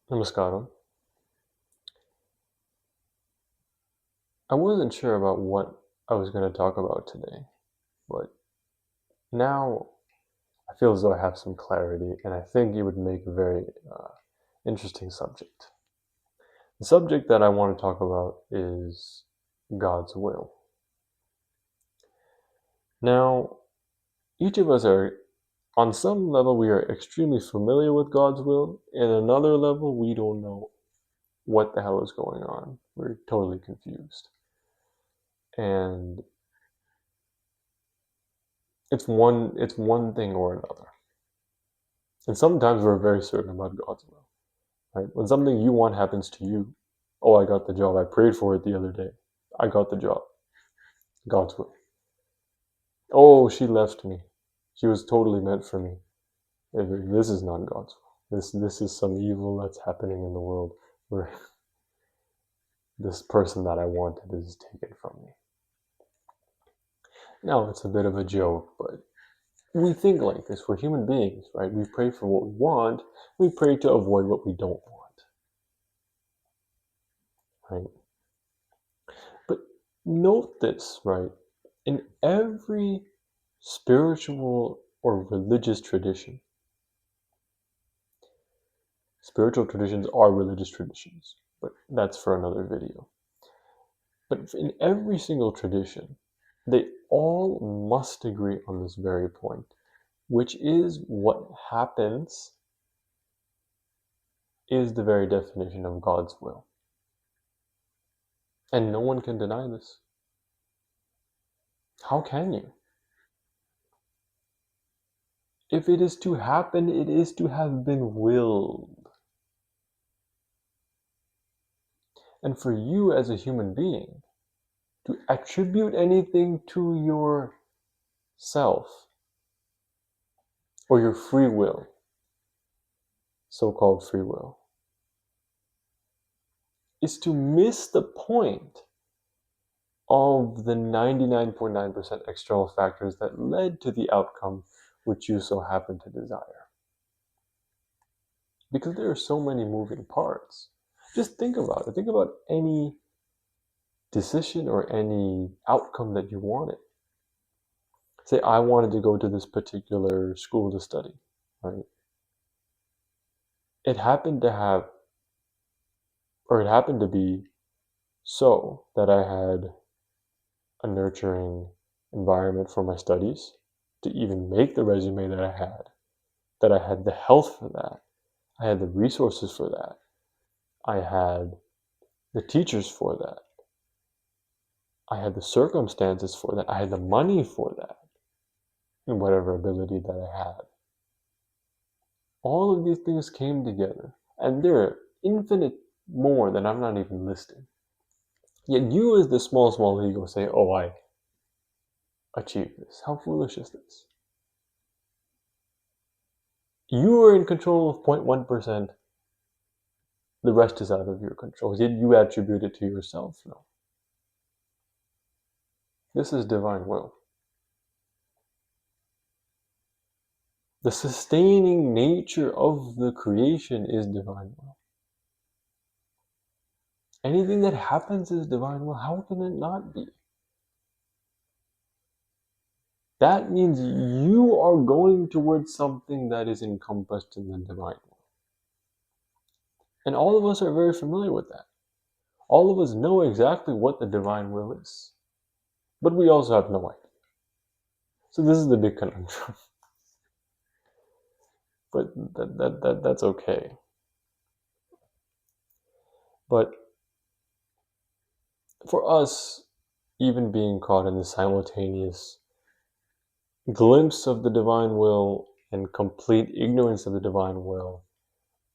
Namaskaram. I wasn't sure about what I was going to talk about today, but now I feel as though I have some clarity, and I think it would make a very interesting subject. The subject that I want to talk about is God's will. Now, each of us are, on some level, we are extremely familiar with God's will, and another level, we don't know what the hell is going on. We're totally confused. And it's one thing or another. And sometimes we're very certain about God's will, right? When something you want happens to you, oh, I got the job. I prayed for it the other day. I got the job. God's will. Oh, she left me. She was totally meant for me. This is not God's will. This is some evil that's happening in the world where this person that I wanted is taken from me. Now, it's a bit of a joke, but we think like this. We're human beings, right? We pray for what we want. We pray to avoid what we don't want, right? But note this, right? In every spiritual or religious tradition, spiritual traditions are religious traditions, but that's for another video. But in every single tradition, they all must agree on this very point, which is what happens is the very definition of God's will. And no one can deny this. How can you? If it is to happen, it is to have been willed. And for you as a human being, to attribute anything to yourself or your free will, so-called free will, is to miss the point of the 99.9% external factors that led to the outcome which you so happen to desire. Because there are so many moving parts. Just think about it. Think about any decision or any outcome that you wanted. Say, I wanted to go to this particular school to study, right? It happened to be so that I had a nurturing environment for my studies to even make the resume that I had the health for that, I had the resources for that, I had the teachers for that, I had the circumstances for that, I had the money for that, and whatever ability that I had. All of these things came together, and there are infinite more that I'm not even listing. Yet you as the small ego say, oh, I achieved this. How foolish is this? You are in control of 0.1%. The rest is out of your control. Yet you attribute it to yourself. No. This is divine will. The sustaining nature of the creation is divine will. Anything that happens is divine will. How can it not be? That means you are going towards something that is encompassed in the divine will. And all of us are very familiar with that. All of us know exactly what the divine will is. But we also have no idea. So this is the big conundrum. But that's okay. But for us, even being caught in the simultaneous glimpse of the divine will and complete ignorance of the divine will,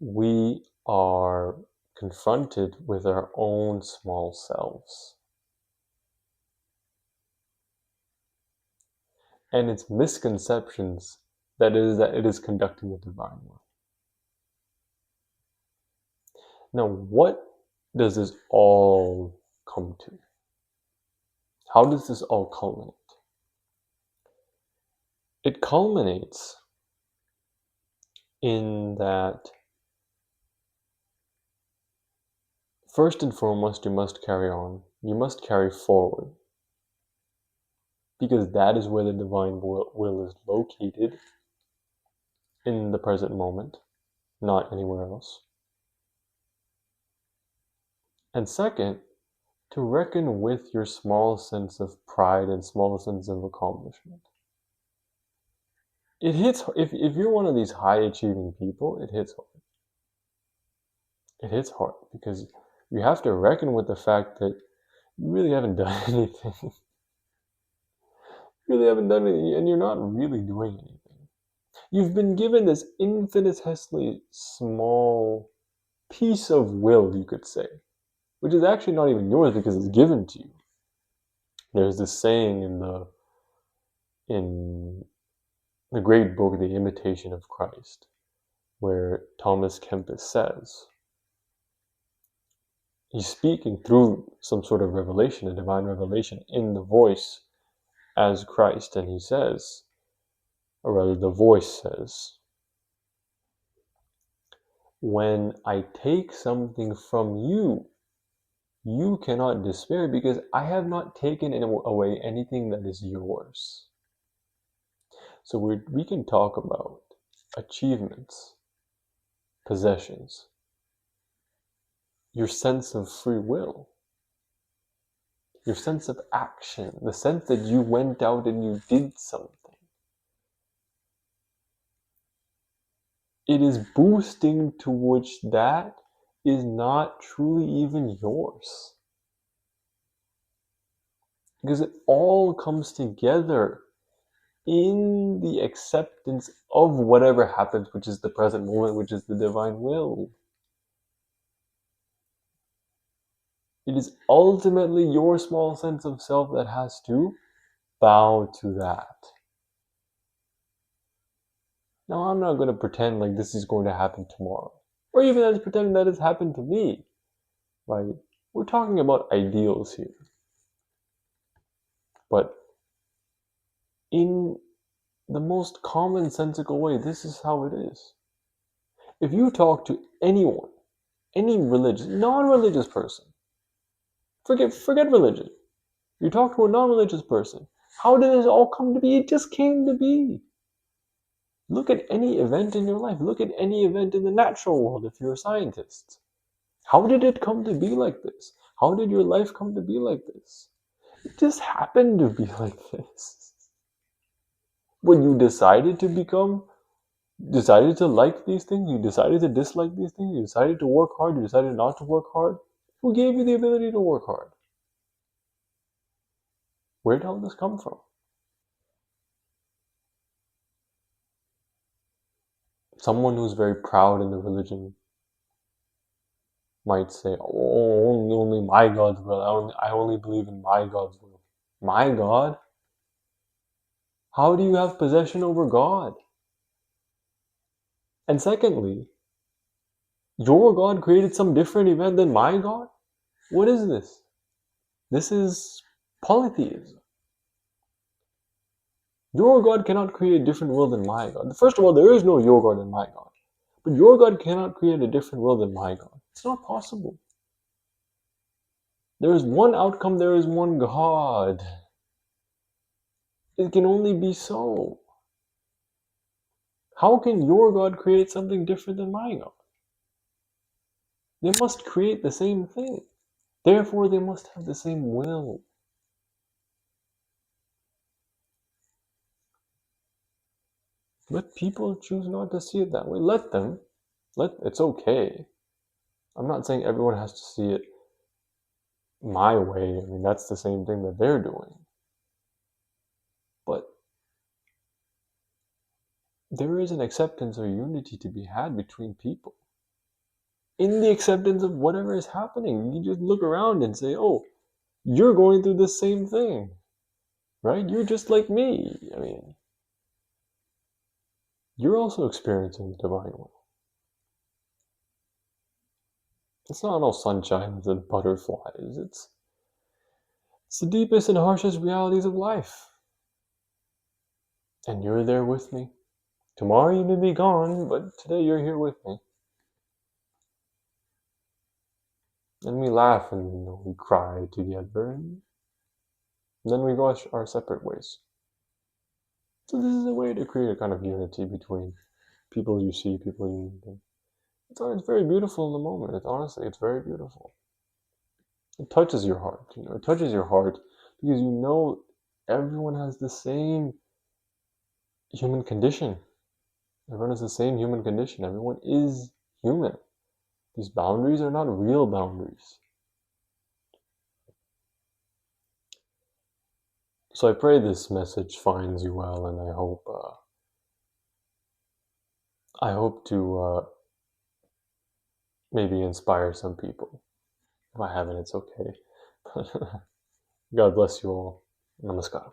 we are confronted with our own small selves and its misconceptions that it is conducting the divine will. Now, what does this all come to? How does this all culminate? It culminates in that first and foremost, you must carry on. You must carry forward. Because that is where the divine will is located in the present moment, not anywhere else. And second, to reckon with your small sense of pride and small sense of accomplishment. It hits, if you're one of these high achieving people, it hits hard. It hits hard because you have to reckon with the fact that you really haven't done anything. You really haven't done anything, and you're not really doing anything. You've been given this infinitesimally small piece of will, you could say, which is actually not even yours because it's given to you. There's this saying in the great book, The Imitation of Christ, where Thomas Kempis says, he's speaking through some sort of revelation, a divine revelation, in the voice as Christ, and he says, or rather the voice says, when I take something from you, you cannot despair because I have not taken away anything that is yours. So we can talk about achievements, possessions, your sense of free will, your sense of action, the sense that you went out and you did something. It is boosting to which that is not truly even yours. Because it all comes together in the acceptance of whatever happens, which is the present moment, which is the divine will. It is ultimately your small sense of self that has to bow to that. Now, I'm not going to pretend like this is going to happen tomorrow, or even as pretending that it's happened to me. Right? We're talking about ideals here. But in the most commonsensical way, this is how it is. If you talk to anyone, any religious, non-religious person, forget religion. You talk to a non-religious person, how did this all come to be? It just came to be. Look at any event in your life. Look at any event in the natural world if you're a scientist. How did it come to be like this? How did your life come to be like this? It just happened to be like this. When you decided to like these things, you decided to dislike these things, you decided to work hard, you decided not to work hard, who gave you the ability to work hard? Where did all this come from? Someone who's very proud in the religion might say, oh, only my God's will. I only believe in my God's will. My God? How do you have possession over God? And secondly, your God created some different event than my God? What is this? This is polytheism. Your God cannot create a different will than my God. First of all, there is no your God and my God. But your God cannot create a different will than my God. It's not possible. There is one outcome, there is one God. It can only be so. How can your God create something different than my God? They must create the same thing. Therefore, they must have the same will. But people choose not to see it that way. Let them. It's okay. I'm not saying everyone has to see it my way. I mean, that's the same thing that they're doing. But there is an acceptance or unity to be had between people. In the acceptance of whatever is happening, you just look around and say, oh, you're going through the same thing, right? You're just like me. I mean, you're also experiencing the divine will. It's not all sunshine and butterflies. It's the deepest and harshest realities of life. And you're there with me. Tomorrow you may be gone, but today you're here with me. and we laugh and we cry together, and then we go our separate ways. So this is a way to create a kind of unity between people you see, people you meet. It's very beautiful in the moment. Honestly, it's very beautiful. It touches your heart. It touches your heart because everyone has the same human condition. Everyone has the same human condition. Everyone is human. These boundaries are not real boundaries. So I pray this message finds you well, and I hope to maybe inspire some people. If I haven't, it's okay. God bless you all. Namaskar.